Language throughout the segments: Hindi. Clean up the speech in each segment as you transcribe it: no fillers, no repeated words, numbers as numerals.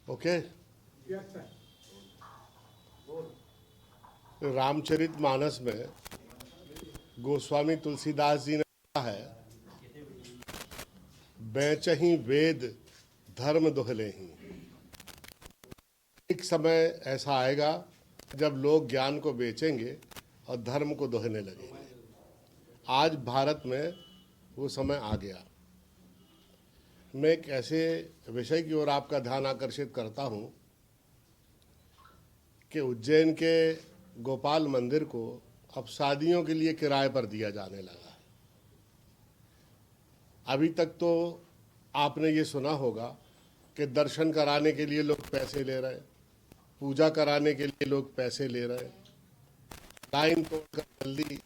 ओके। रामचरितमानस में गोस्वामी तुलसीदास जी ने कहा है, बेचहीं वेद धर्म दोहलेहीं। एक समय ऐसा आएगा जब लोग ज्ञान को बेचेंगे और धर्म को दोहने लगेंगे। आज भारत में वो समय आ गया। मैं एक ऐसे विषय की ओर आपका ध्यान आकर्षित करता हूं कि उज्जैन के गोपाल मंदिर को अब शादियों के लिए किराए पर दिया जाने लगा है। अभी तक तो आपने ये सुना होगा कि दर्शन कराने के लिए लोग पैसे ले रहे हैं, पूजा कराने के लिए लोग पैसे ले रहे हैं, लाइन तोड़कर जल्दी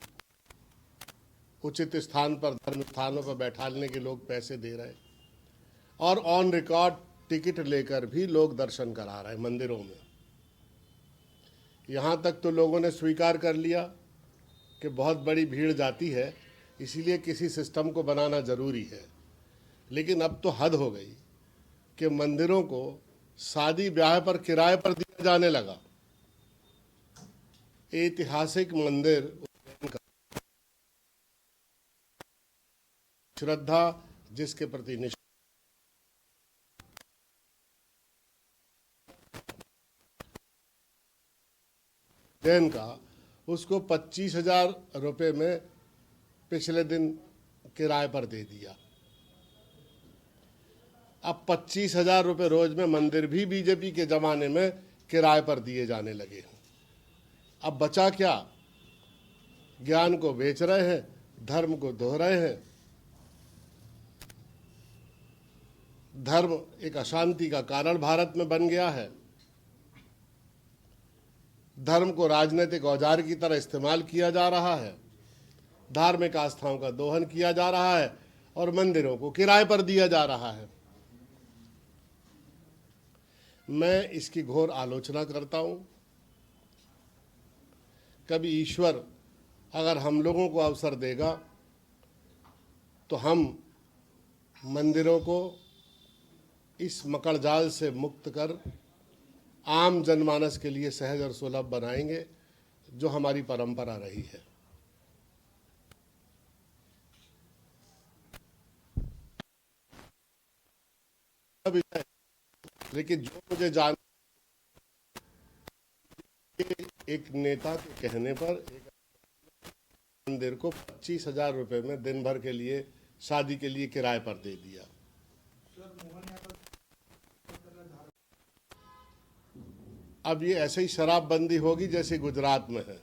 उचित स्थान पर धर्म स्थानों पर बैठाने के लोग पैसे दे रहे हैं, और ऑन रिकॉर्ड टिकट लेकर भी लोग दर्शन करा रहे हैं मंदिरों में। यहाँ तक तो लोगों ने स्वीकार कर लिया कि बहुत बड़ी भीड़ जाती है, इसीलिए किसी सिस्टम को बनाना जरूरी है। लेकिन अब तो हद हो गई कि मंदिरों को शादी ब्याह पर किराए पर दिया जाने लगा। ऐतिहासिक मंदिर श्रद्धा जिसके प्रति उज्जैन का, उसको 25,000 रुपये में पिछले दिन किराए पर दे दिया। अब 25,000 रुपये रोज में मंदिर भी बीजेपी के जमाने में किराए पर दिए जाने लगे हैं। अब बचा क्या? ज्ञान को बेच रहे हैं, धर्म को दोह रहे हैं। धर्म एक अशांति का कारण भारत में बन गया है। धर्म को राजनीतिक औजार की तरह इस्तेमाल किया जा रहा है, धार्मिक आस्थाओं का दोहन किया जा रहा है और मंदिरों को किराए पर दिया जा रहा है। मैं इसकी घोर आलोचना करता हूं। कभी ईश्वर अगर हम लोगों को अवसर देगा तो हम मंदिरों को इस मकड़जाल से मुक्त कर आम जनमानस के लिए सहज और सुलभ बनाएंगे, जो हमारी परंपरा रही है। लेकिन जो मुझे जान, एक नेता के कहने पर एक मंदिर को 25,000 रुपये में दिन भर के लिए शादी के लिए किराए पर दे दिया। अब ये ऐसे ही शराबबंदी होगी जैसे गुजरात में है।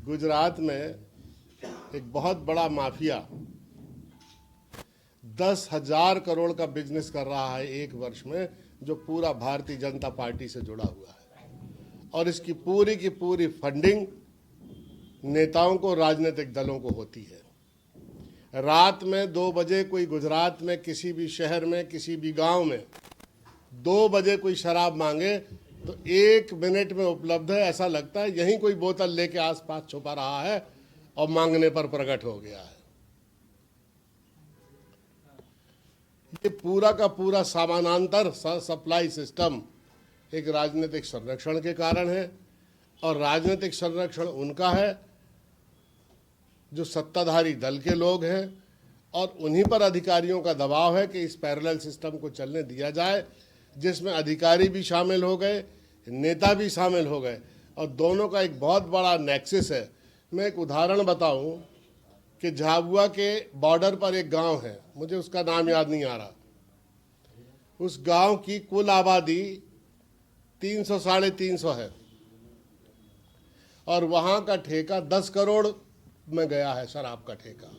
गुजरात में एक बहुत बड़ा माफिया 10,000 करोड़ का बिजनेस कर रहा है एक वर्ष में, जो पूरा भारतीय जनता पार्टी से जुड़ा हुआ है, और इसकी पूरी की पूरी फंडिंग नेताओं को, राजनीतिक दलों को होती है। रात में 2 बजे कोई गुजरात में किसी भी शहर में, किसी भी गांव में 2 बजे कोई शराब मांगे तो 1 मिनट में उपलब्ध है। ऐसा लगता है यहीं कोई बोतल लेके आसपास छुपा रहा है और मांगने पर प्रकट हो गया है। ये पूरा का पूरा समानांतर सप्लाई सिस्टम एक राजनीतिक संरक्षण के कारण है, और राजनीतिक संरक्षण उनका है जो सत्ताधारी दल के लोग हैं, और उन्हीं पर अधिकारियों का दबाव है कि इस पैरेलल सिस्टम को चलने दिया जाए, जिसमें अधिकारी भी शामिल हो गए, नेता भी शामिल हो गए, और दोनों का एक बहुत बड़ा नेक्सस है। मैं एक उदाहरण बताऊं कि झाबुआ के बॉर्डर पर एक गांव है, मुझे उसका नाम याद नहीं आ रहा। उस गांव की कुल आबादी 300 साढ़े 300 है, और वहां का ठेका 10 करोड़ में गया है, शराब का ठेका।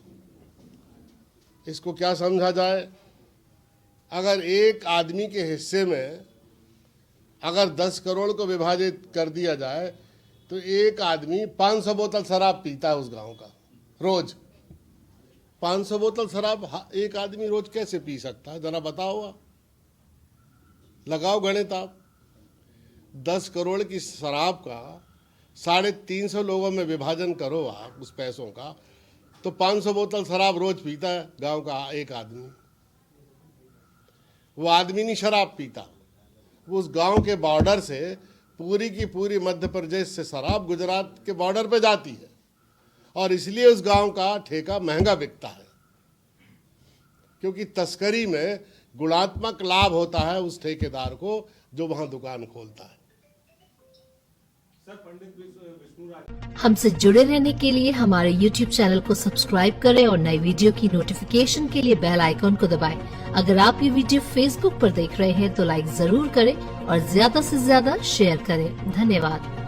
इसको क्या समझा जाए? अगर एक आदमी के हिस्से में अगर 10 करोड़ को विभाजित कर दिया जाए तो एक आदमी 500 बोतल शराब पीता है उस गांव का रोज। 500 बोतल शराब एक आदमी रोज कैसे पी सकता है, जरा बताओ आप, लगाओ गणित आप। 10 करोड़ की शराब का 350 लोगों में विभाजन करो आप उस पैसों का, तो 500 बोतल शराब रोज पीता है गांव का एक आदमी। वो आदमी नहीं शराब पीता, उस गांव के बॉर्डर से पूरी की पूरी मध्य प्रदेश से शराब गुजरात के बॉर्डर पे जाती है और इसलिए उस गांव का ठेका महंगा बिकता है, क्योंकि तस्करी में गुणात्मक लाभ होता है उस ठेकेदार को जो वहां दुकान खोलता है। हमसे जुड़े रहने के लिए हमारे YouTube चैनल को सब्सक्राइब करें और नई वीडियो की नोटिफिकेशन के लिए बेल आइकॉन को दबाएं। अगर आप ये वीडियो Facebook पर देख रहे हैं तो लाइक जरूर करें और ज्यादा से ज्यादा शेयर करें। धन्यवाद।